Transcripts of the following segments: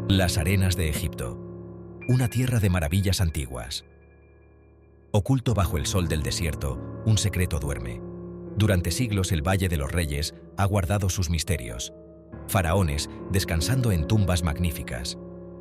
Las arenas de Egipto, una tierra de maravillas antiguas. Oculto bajo el sol del desierto, un secreto duerme. Durante siglos el Valle de los Reyes ha guardado sus misterios. Faraones descansando en tumbas magníficas.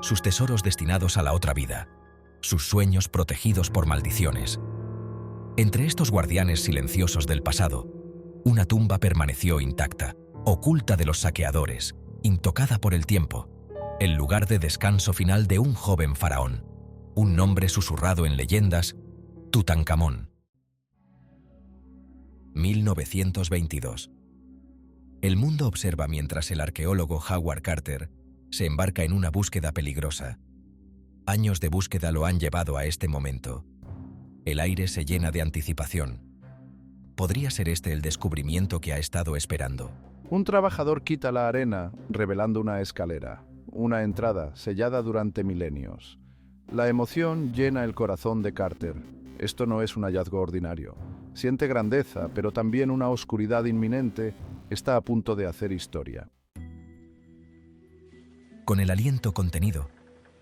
Sus tesoros destinados a la otra vida. Sus sueños protegidos por maldiciones. Entre estos guardianes silenciosos del pasado, una tumba permaneció intacta, oculta de los saqueadores, intocada por el tiempo. El lugar de descanso final de un joven faraón. Un nombre susurrado en leyendas, Tutankamón. 1922. El mundo observa mientras el arqueólogo Howard Carter se embarca en una búsqueda peligrosa. Años de búsqueda lo han llevado a este momento. El aire se llena de anticipación. ¿Podría ser este el descubrimiento que ha estado esperando? Un trabajador quita la arena, revelando una escalera, una entrada sellada durante milenios. La emoción llena el corazón de Carter. Esto no es un hallazgo ordinario. Siente grandeza, pero también una oscuridad inminente. Está a punto de hacer historia. Con el aliento contenido,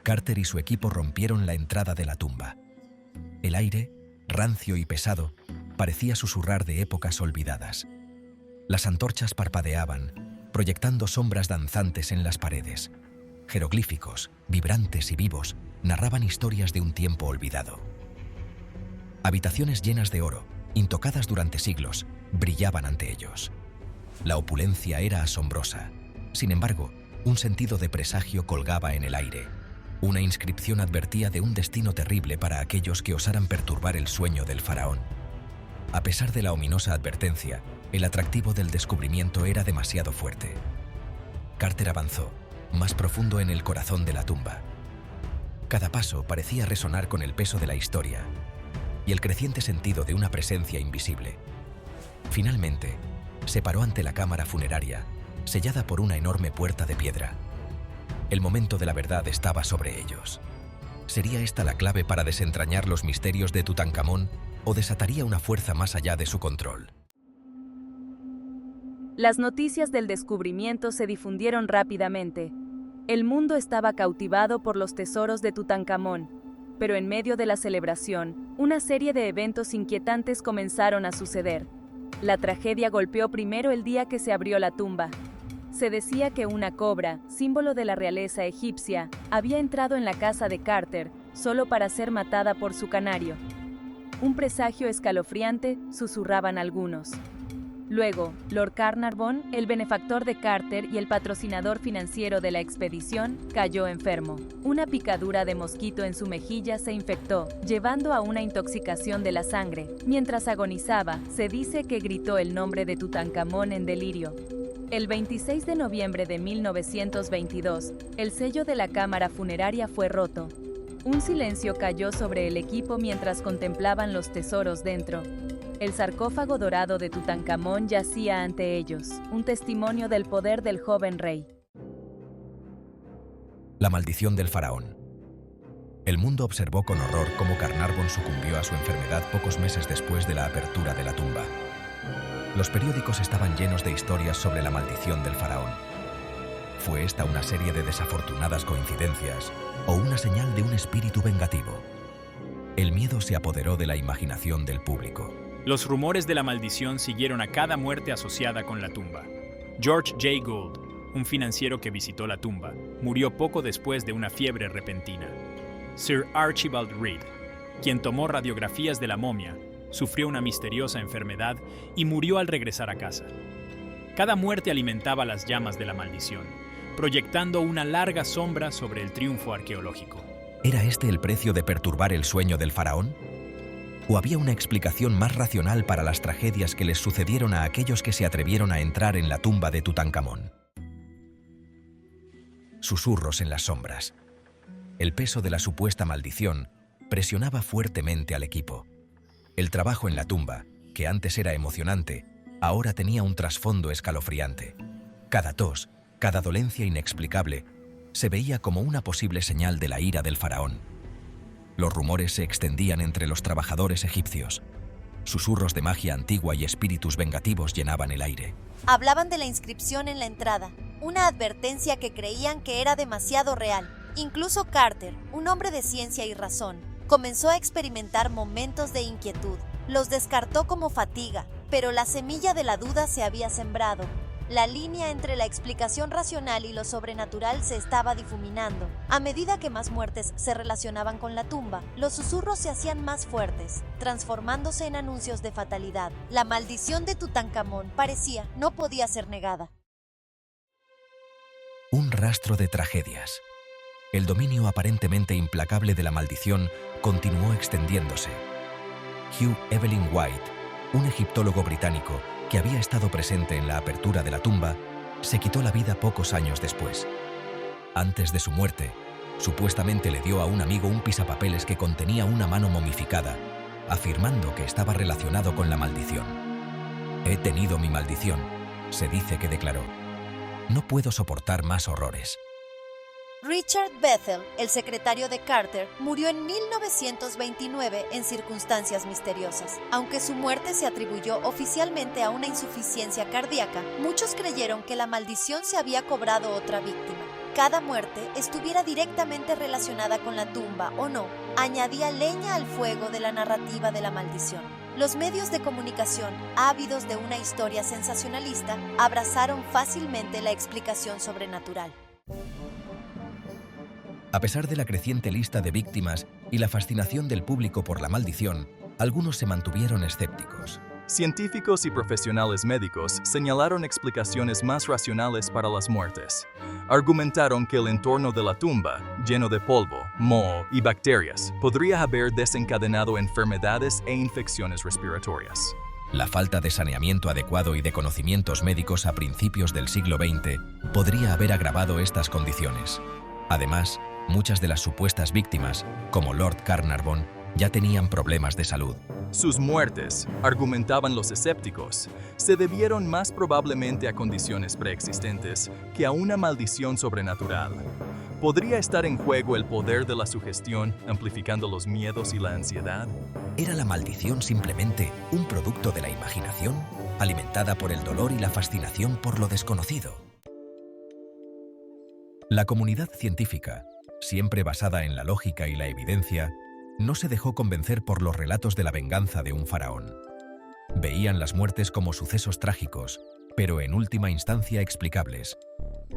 Carter y su equipo rompieron la entrada de la tumba. El aire, rancio y pesado, parecía susurrar de épocas olvidadas. Las antorchas parpadeaban, proyectando sombras danzantes en las paredes. Jeroglíficos, vibrantes y vivos, narraban historias de un tiempo olvidado. Habitaciones llenas de oro, intocadas durante siglos, brillaban ante ellos. La opulencia era asombrosa. Sin embargo, un sentido de presagio colgaba en el aire. Una inscripción advertía de un destino terrible para aquellos que osaran perturbar el sueño del faraón. A pesar de la ominosa advertencia, el atractivo del descubrimiento era demasiado fuerte. Carter avanzó, más profundo en el corazón de la tumba. Cada paso parecía resonar con el peso de la historia y el creciente sentido de una presencia invisible. Finalmente, se paró ante la cámara funeraria, sellada por una enorme puerta de piedra. El momento de la verdad estaba sobre ellos. ¿Sería esta la clave para desentrañar los misterios de Tutankamón o desataría una fuerza más allá de su control? Las noticias del descubrimiento se difundieron rápidamente. El mundo estaba cautivado por los tesoros de Tutankamón, pero en medio de la celebración, una serie de eventos inquietantes comenzaron a suceder. La tragedia golpeó primero el día que se abrió la tumba. Se decía que una cobra, símbolo de la realeza egipcia, había entrado en la casa de Carter solo para ser matada por su canario. Un presagio escalofriante, susurraban algunos. Luego, Lord Carnarvon, el benefactor de Carter y el patrocinador financiero de la expedición, cayó enfermo. Una picadura de mosquito en su mejilla se infectó, llevando a una intoxicación de la sangre. Mientras agonizaba, se dice que gritó el nombre de Tutankamón en delirio. El 26 de noviembre de 1922, el sello de la cámara funeraria fue roto. Un silencio cayó sobre el equipo mientras contemplaban los tesoros dentro. El sarcófago dorado de Tutankamón yacía ante ellos, un testimonio del poder del joven rey. La maldición del faraón. El mundo observó con horror cómo Carnarvon sucumbió a su enfermedad pocos meses después de la apertura de la tumba. Los periódicos estaban llenos de historias sobre la maldición del faraón. ¿Fue esta una serie de desafortunadas coincidencias o una señal de un espíritu vengativo? El miedo se apoderó de la imaginación del público. Los rumores de la maldición siguieron a cada muerte asociada con la tumba. George J. Gould, un financiero que visitó la tumba, murió poco después de una fiebre repentina. Sir Archibald Reed, quien tomó radiografías de la momia, sufrió una misteriosa enfermedad y murió al regresar a casa. Cada muerte alimentaba las llamas de la maldición, proyectando una larga sombra sobre el triunfo arqueológico. ¿Era este el precio de perturbar el sueño del faraón? ¿O había una explicación más racional para las tragedias que les sucedieron a aquellos que se atrevieron a entrar en la tumba de Tutankamón? Susurros en las sombras. El peso de la supuesta maldición presionaba fuertemente al equipo. El trabajo en la tumba, que antes era emocionante, ahora tenía un trasfondo escalofriante. Cada tos, cada dolencia inexplicable, se veía como una posible señal de la ira del faraón. Los rumores se extendían entre los trabajadores egipcios. Susurros de magia antigua y espíritus vengativos llenaban el aire. Hablaban de la inscripción en la entrada, una advertencia que creían que era demasiado real. Incluso Carter, un hombre de ciencia y razón, comenzó a experimentar momentos de inquietud. Los descartó como fatiga, pero la semilla de la duda se había sembrado. La línea entre la explicación racional y lo sobrenatural se estaba difuminando. A medida que más muertes se relacionaban con la tumba, los susurros se hacían más fuertes, transformándose en anuncios de fatalidad. La maldición de Tutankamón parecía no podía ser negada. Un rastro de tragedias. El dominio aparentemente implacable de la maldición continuó extendiéndose. Hugh Evelyn White, un egiptólogo británico que había estado presente en la apertura de la tumba, se quitó la vida pocos años después. Antes de su muerte, supuestamente le dio a un amigo un pisapapeles que contenía una mano momificada, afirmando que estaba relacionado con la maldición. «He tenido mi maldición», se dice que declaró. «No puedo soportar más horrores». Richard Bethel, el secretario de Carter, murió en 1929 en circunstancias misteriosas. Aunque su muerte se atribuyó oficialmente a una insuficiencia cardíaca, muchos creyeron que la maldición se había cobrado otra víctima. Cada muerte, estuviera directamente relacionada con la tumba o no, añadía leña al fuego de la narrativa de la maldición. Los medios de comunicación, ávidos de una historia sensacionalista, abrazaron fácilmente la explicación sobrenatural. A pesar de la creciente lista de víctimas y la fascinación del público por la maldición, algunos se mantuvieron escépticos. Científicos y profesionales médicos señalaron explicaciones más racionales para las muertes. Argumentaron que el entorno de la tumba, lleno de polvo, moho y bacterias, podría haber desencadenado enfermedades e infecciones respiratorias. La falta de saneamiento adecuado y de conocimientos médicos a principios del siglo XX podría haber agravado estas condiciones. Además, muchas de las supuestas víctimas, como Lord Carnarvon, ya tenían problemas de salud. Sus muertes, argumentaban los escépticos, se debieron más probablemente a condiciones preexistentes que a una maldición sobrenatural. ¿Podría estar en juego el poder de la sugestión, amplificando los miedos y la ansiedad? ¿Era la maldición simplemente un producto de la imaginación, alimentada por el dolor y la fascinación por lo desconocido? La comunidad científica, siempre basada en la lógica y la evidencia, no se dejó convencer por los relatos de la venganza de un faraón. Veían las muertes como sucesos trágicos, pero en última instancia explicables,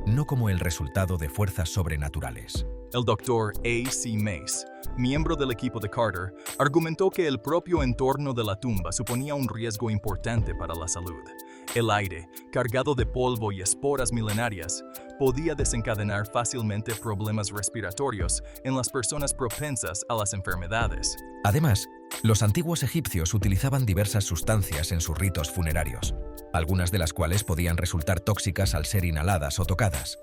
no como el resultado de fuerzas sobrenaturales. El doctor A.C. Mace, miembro del equipo de Carter, argumentó que el propio entorno de la tumba suponía un riesgo importante para la salud. El aire, cargado de polvo y esporas milenarias, podía desencadenar fácilmente problemas respiratorios en las personas propensas a las enfermedades. Además, los antiguos egipcios utilizaban diversas sustancias en sus ritos funerarios, algunas de las cuales podían resultar tóxicas al ser inhaladas o tocadas.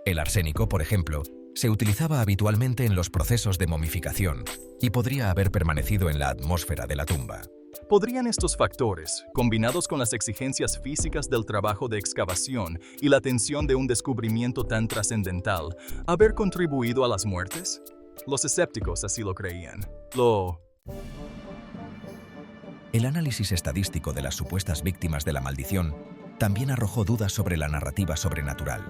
El arsénico, por ejemplo, se utilizaba habitualmente en los procesos de momificación y podría haber permanecido en la atmósfera de la tumba. ¿Podrían estos factores, combinados con las exigencias físicas del trabajo de excavación y la tensión de un descubrimiento tan trascendental, haber contribuido a las muertes? Los escépticos así lo creían. El análisis estadístico de las supuestas víctimas de la maldición también arrojó dudas sobre la narrativa sobrenatural.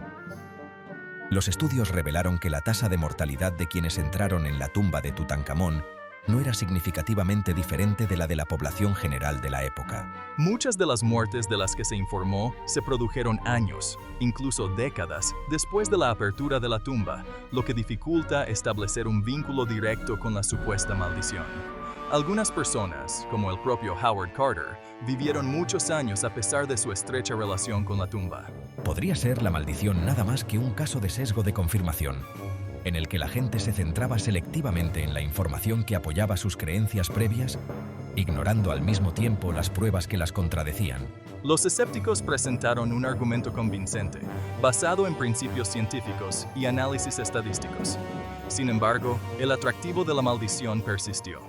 Los estudios revelaron que la tasa de mortalidad de quienes entraron en la tumba de Tutankamón no era significativamente diferente de la de la población general de la época. Muchas de las muertes de las que se informó se produjeron años, incluso décadas, después de la apertura de la tumba, lo que dificulta establecer un vínculo directo con la supuesta maldición. Algunas personas, como el propio Howard Carter, vivieron muchos años a pesar de su estrecha relación con la tumba. ¿Podría ser la maldición nada más que un caso de sesgo de confirmación, en el que la gente se centraba selectivamente en la información que apoyaba sus creencias previas, ignorando al mismo tiempo las pruebas que las contradecían? Los escépticos presentaron un argumento convincente, basado en principios científicos y análisis estadísticos. Sin embargo, el atractivo de la maldición persistió.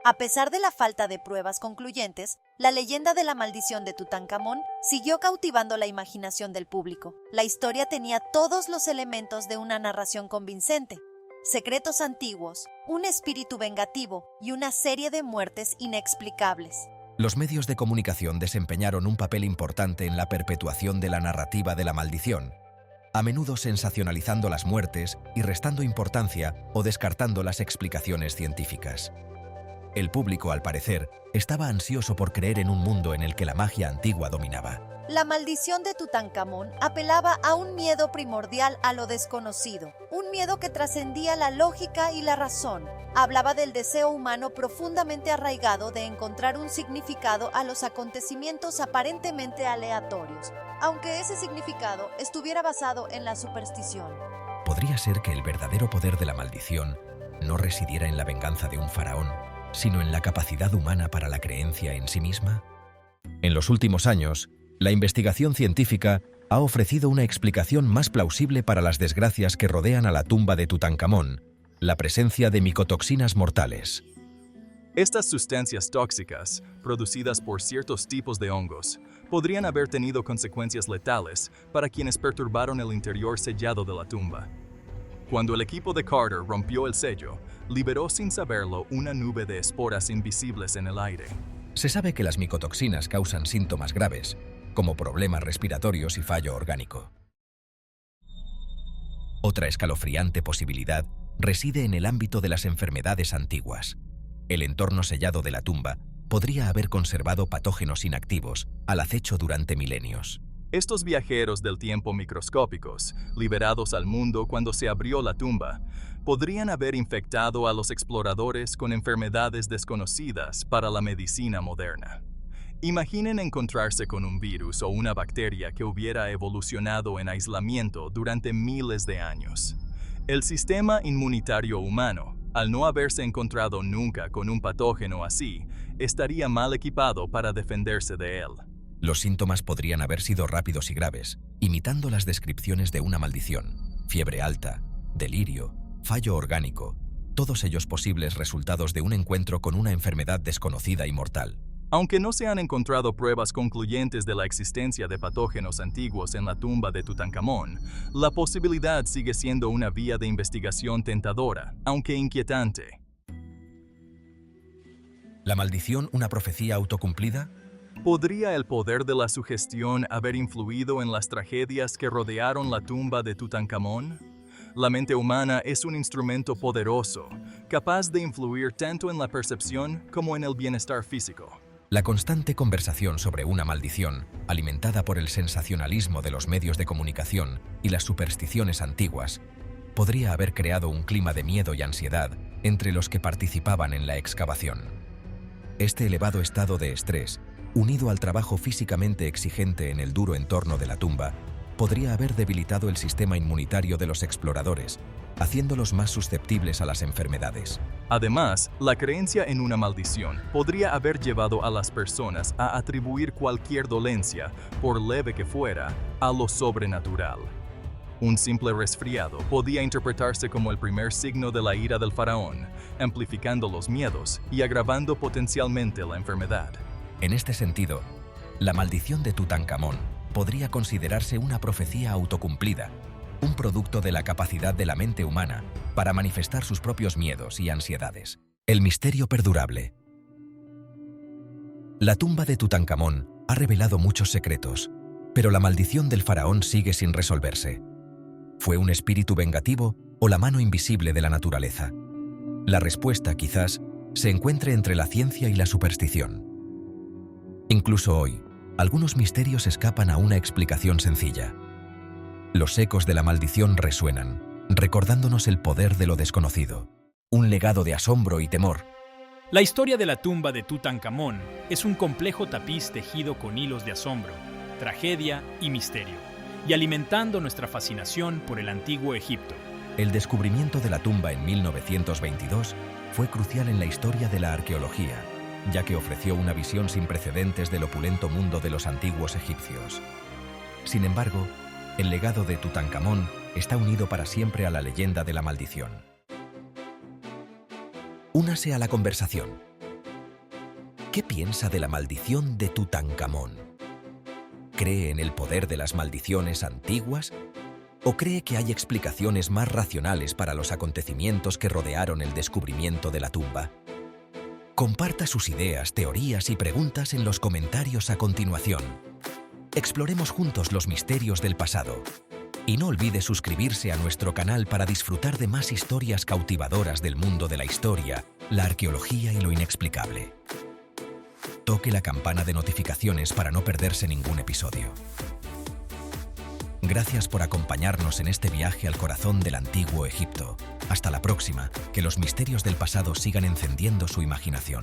A pesar de la falta de pruebas concluyentes, la leyenda de la maldición de Tutankamón siguió cautivando la imaginación del público. La historia tenía todos los elementos de una narración convincente. secretos antiguos, un espíritu vengativo y una serie de muertes inexplicables. Los medios de comunicación desempeñaron un papel importante en la perpetuación de la narrativa de la maldición, a menudo sensacionalizando las muertes y restando importancia o descartando las explicaciones científicas. El público, al parecer, estaba ansioso por creer en un mundo en el que la magia antigua dominaba. La maldición de Tutankamón apelaba a un miedo primordial a lo desconocido, un miedo que trascendía la lógica y la razón. Hablaba del deseo humano profundamente arraigado de encontrar un significado a los acontecimientos aparentemente aleatorios, aunque ese significado estuviera basado en la superstición. ¿Podría ser que el verdadero poder de la maldición no residiera en la venganza de un faraón, sino en la capacidad humana para la creencia en sí misma? En los últimos años, la investigación científica ha ofrecido una explicación más plausible para las desgracias que rodean a la tumba de Tutankamón: la presencia de micotoxinas mortales. Estas sustancias tóxicas, producidas por ciertos tipos de hongos, podrían haber tenido consecuencias letales para quienes perturbaron el interior sellado de la tumba. Cuando el equipo de Carter rompió el sello, liberó sin saberlo una nube de esporas invisibles en el aire. Se sabe que las micotoxinas causan síntomas graves, como problemas respiratorios y fallo orgánico. Otra escalofriante posibilidad reside en el ámbito de las enfermedades antiguas. El entorno sellado de la tumba podría haber conservado patógenos inactivos al acecho durante milenios. Estos viajeros del tiempo microscópicos, liberados al mundo cuando se abrió la tumba, podrían haber infectado a los exploradores con enfermedades desconocidas para la medicina moderna. Imaginen encontrarse con un virus o una bacteria que hubiera evolucionado en aislamiento durante miles de años. El sistema inmunitario humano, al no haberse encontrado nunca con un patógeno así, estaría mal equipado para defenderse de él. Los síntomas podrían haber sido rápidos y graves, imitando las descripciones de una maldición: fiebre alta, delirio, fallo orgánico, todos ellos posibles resultados de un encuentro con una enfermedad desconocida y mortal. Aunque no se han encontrado pruebas concluyentes de la existencia de patógenos antiguos en la tumba de Tutankamón, la posibilidad sigue siendo una vía de investigación tentadora, aunque inquietante. ¿La maldición una profecía autocumplida? ¿Podría el poder de la sugestión haber influido en las tragedias que rodearon la tumba de Tutankamón? La mente humana es un instrumento poderoso, capaz de influir tanto en la percepción como en el bienestar físico. La constante conversación sobre una maldición, alimentada por el sensacionalismo de los medios de comunicación y las supersticiones antiguas, podría haber creado un clima de miedo y ansiedad entre los que participaban en la excavación. Este elevado estado de estrés, unido al trabajo físicamente exigente en el duro entorno de la tumba, podría haber debilitado el sistema inmunitario de los exploradores, haciéndolos más susceptibles a las enfermedades. Además, la creencia en una maldición podría haber llevado a las personas a atribuir cualquier dolencia, por leve que fuera, a lo sobrenatural. Un simple resfriado podía interpretarse como el primer signo de la ira del faraón, amplificando los miedos y agravando potencialmente la enfermedad. En este sentido, la maldición de Tutankamón podría considerarse una profecía autocumplida, un producto de la capacidad de la mente humana para manifestar sus propios miedos y ansiedades. El misterio perdurable. La tumba de Tutankamón ha revelado muchos secretos, pero la maldición del faraón sigue sin resolverse. ¿Fue un espíritu vengativo o la mano invisible de la naturaleza? La respuesta, quizás, se encuentre entre la ciencia y la superstición. Incluso hoy, algunos misterios escapan a una explicación sencilla. Los ecos de la maldición resuenan, recordándonos el poder de lo desconocido, un legado de asombro y temor. La historia de la tumba de Tutankamón es un complejo tapiz tejido con hilos de asombro, tragedia y misterio, y alimentando nuestra fascinación por el antiguo Egipto. El descubrimiento de la tumba en 1922 fue crucial en la historia de la arqueología, ya que ofreció una visión sin precedentes del opulento mundo de los antiguos egipcios. Sin embargo, el legado de Tutankamón está unido para siempre a la leyenda de la maldición. Únase a la conversación. ¿Qué piensa de la maldición de Tutankamón? ¿Cree en el poder de las maldiciones antiguas? ¿O cree que hay explicaciones más racionales para los acontecimientos que rodearon el descubrimiento de la tumba? Comparta sus ideas, teorías y preguntas en los comentarios a continuación. Exploremos juntos los misterios del pasado. Y no olvide suscribirse a nuestro canal para disfrutar de más historias cautivadoras del mundo de la historia, la arqueología y lo inexplicable. Toque la campana de notificaciones para no perderse ningún episodio. Gracias por acompañarnos en este viaje al corazón del antiguo Egipto. Hasta la próxima, que los misterios del pasado sigan encendiendo su imaginación.